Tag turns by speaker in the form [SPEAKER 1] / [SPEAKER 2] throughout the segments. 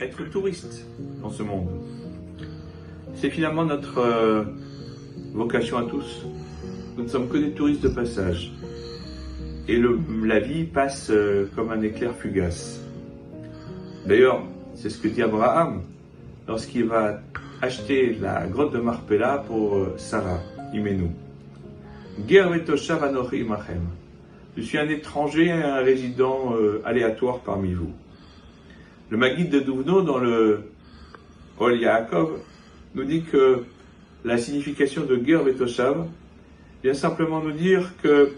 [SPEAKER 1] Être touriste dans ce monde. C'est finalement notre vocation à tous. Nous ne sommes que des touristes de passage. Et la vie passe comme un éclair fugace. D'ailleurs, c'est ce que dit Abraham lorsqu'il va acheter la grotte de Marpella pour Sarah, Imenu. Ger vetoshav anochi imachem. Je suis un étranger, un résident aléatoire parmi vous. Le Maguide de Duvno, dans le Ol Yaakov, nous dit que la signification de Ger vetoshav vient simplement nous dire que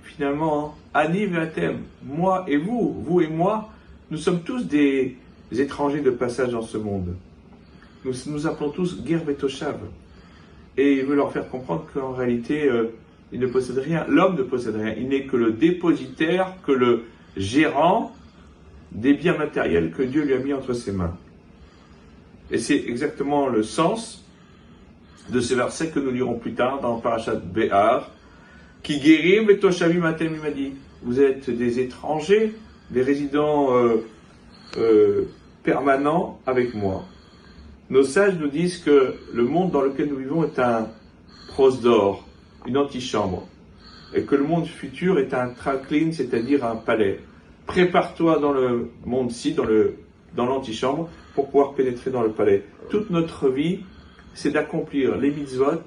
[SPEAKER 1] finalement, Ani ve'atem, moi et vous, vous et moi, nous sommes tous des étrangers de passage dans ce monde. Nous nous appelons tous Ger vetoshav. Et il veut leur faire comprendre qu'en réalité, il ne possède rien, l'homme ne possède rien. Il n'est que le dépositaire, que le gérant des biens matériels que Dieu lui a mis entre ses mains. Et c'est exactement le sens de ce verset que nous lirons plus tard dans Parashat Behar, qui guérim et toshavim atem, il m'a dit. Vous êtes des étrangers, des résidents permanents avec moi. Nos sages nous disent que le monde dans lequel nous vivons est un prosdor, une antichambre, et que le monde futur est un traklin, c'est-à-dire un palais. Prépare-toi dans le monde-ci, dans l'antichambre, pour pouvoir pénétrer dans le palais. Toute notre vie, c'est d'accomplir les mitzvot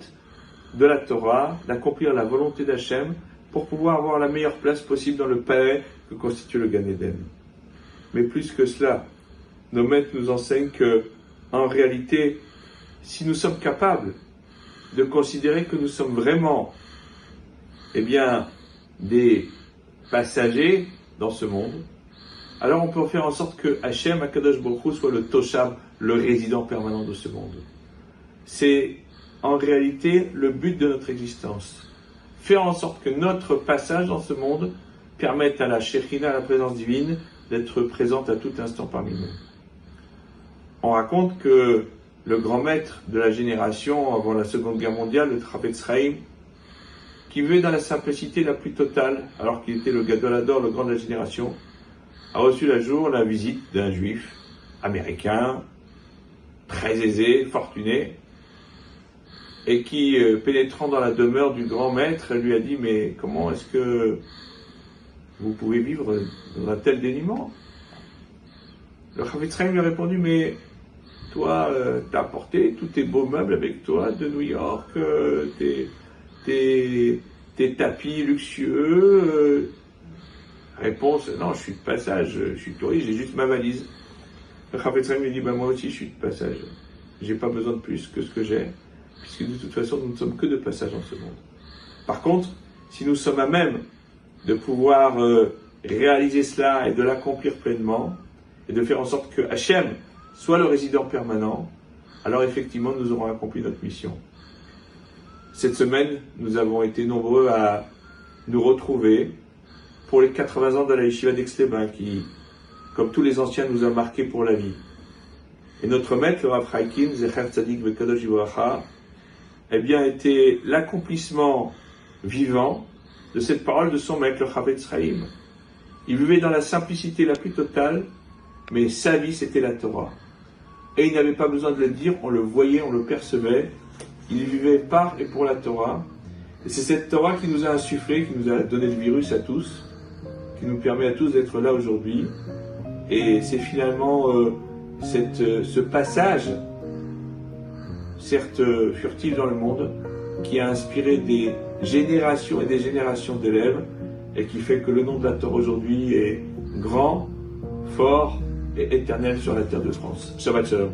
[SPEAKER 1] de la Torah, d'accomplir la volonté d'Hachem, pour pouvoir avoir la meilleure place possible dans le palais que constitue le Gan Eden. Mais plus que cela, nos maîtres nous enseignent que, en réalité, si nous sommes capables de considérer que nous sommes vraiment, des passagers dans ce monde, alors on peut faire en sorte que Hachem, Akadosh Baruch Hu, soit le Toshav, le résident permanent de ce monde. C'est en réalité le but de notre existence. Faire en sorte que notre passage dans ce monde permette à la Shekhinah, à la présence divine, d'être présente à tout instant parmi nous. On raconte que le grand maître de la génération avant la Seconde Guerre mondiale, le Chafetz Chaim, qui vivait dans la simplicité la plus totale, alors qu'il était le Gadol Hador, le grand de la génération, a reçu la visite d'un juif américain, très aisé, fortuné, et qui, pénétrant dans la demeure du grand maître, lui a dit « Mais comment est-ce que vous pouvez vivre dans un tel dénuement ?» Le Chafetz Chaim lui a répondu « Mais toi, t'as apporté tous tes beaux meubles avec toi de New York, tes tapis luxueux. » Réponse, non, je suis de passage, je suis touriste, j'ai juste ma valise. Le Chafetz Chaim lui dit, moi aussi je suis de passage. J'ai pas besoin de plus que ce que j'ai, puisque de toute façon nous ne sommes que de passage dans ce monde. Par contre, si nous sommes à même de pouvoir réaliser cela et de l'accomplir pleinement, et de faire en sorte que Hachem soit le résident permanent, alors effectivement nous aurons accompli notre mission. Cette semaine, nous avons été nombreux à nous retrouver pour les 80 ans de la Yeshiva d'Aix-les-Bains, qui, comme tous les anciens, nous a marqués pour la vie. Et notre maître, le Rav Chaikin, Zecher Tzadik Vekadosh Livracha, était l'accomplissement vivant de cette parole de son maître, le Chafetz Chaim. Il vivait dans la simplicité la plus totale, mais sa vie, c'était la Torah. Et il n'avait pas besoin de le dire, on le voyait, on le percevait. Il vivait par et pour la Torah. Et c'est cette Torah qui nous a insufflé, qui nous a donné le virus à tous, qui nous permet à tous d'être là aujourd'hui. Et c'est finalement ce passage, certes furtif dans le monde, qui a inspiré des générations et des générations d'élèves, et qui fait que le nom de la Torah aujourd'hui est grand, fort et éternel sur la terre de France. Shabbat Shalom.